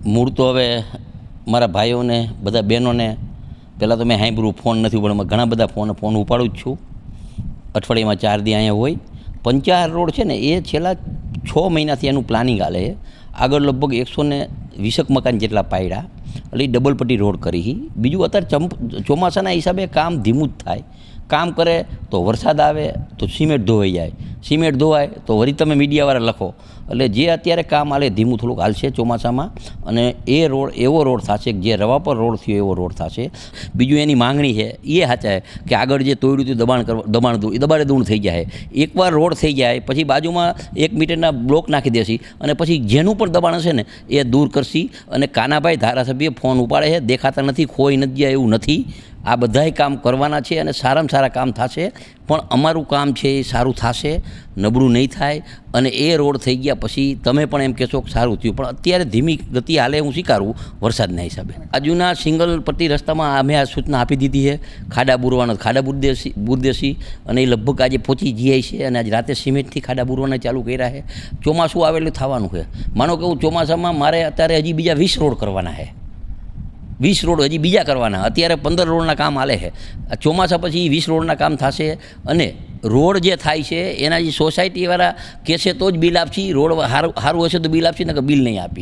મૂળ તો હવે મારા ભાઈઓને બધા બહેનોને પહેલાં તો મેં સાંભળ્યું ફોન નથી પણ ઘણા બધા ફોન ઉપાડું જ છું. અઠવાડિયામાં 4 દી અહીંયા હોય. પંચાર રોડ છે ને એ છેલ્લા 6 મહિનાથી એનું પ્લાનિંગ હાલે છે. આગળ લગભગ 120 મકાન જેટલા પાડ્યા એટલે ડબલ પટ્ટી રોડ કરી. બીજું અત્યારે ચોમાસાના હિસાબે કામ ધીમું જ થાય. કામ કરે તો વરસાદ આવે તો સિમેન્ટ ધોવાઈ જાય, સિમેન્ટ ધોવાય તો વળી તમે મીડિયાવાળા લખો. એટલે જે અત્યારે કામ હાલે ધીમું થોડુંક હાલશે ચોમાસામાં, અને એ રોડ એવો રોડ થશે કે જે રવા પર રોડ થયો એવો રોડ થશે. બીજું એની માંગણી છે એ સાચા કે આગળ જે તોડ્યું હતું દબાણ દૂર એ દબાણે દૂર થઈ જાય. એકવાર રોડ થઈ જાય પછી બાજુમાં 1 મીટરના બ્લોક નાખી દેશી અને પછી જેનું પણ દબાણ હશે ને એ દૂર કરશી. અને કાનાભાઈ ધારાસભ્ય ફોન ઉપાડે છે, દેખાતા નથી, ખોઈ નથી ગયા એવું નથી. આ બધાય કામ કરવાના છે અને સારામાં સારા કામ થશે. પણ અમારું કામ છે એ સારું થશે, નબળું નહીં થાય. અને એ રોડ થઈ ગયા પછી તમે પણ એમ કહેશો કે સારું થયું, પણ અત્યારે ધીમી ગતિ હાલે હું સ્વીકારું વરસાદના હિસાબે. આજુના સિંગલ પટ્ટી રસ્તામાં અમે આ સૂચના આપી દીધી છે. ખાડા બુરવાનો ખાડા બુરદેશી અને એ લગભગ આજે પહોંચી જાય છે. અને આજ રાતે સિમેન્ટથી ખાડા બુરવાના ચાલુ કર્યા છે. ચોમાસું આવેલું થવાનું છે. માનો કે હું ચોમાસામાં મારે અત્યારે હજી બીજા 20 રોડ કરવાના છે. 20 રોડ હજી બીજા કરવાના. અત્યારે 15 રોડના કામ હાલે છે. ચોમાસા પછી 20 રોડના કામ થશે. અને રોડ જે થાય છે એના જે સોસાયટીવાળા કહેશે તો જ બિલ આપશી. રોડ સારું હશે તો બિલ આપશી, ને કે બિલ નહીં આપી.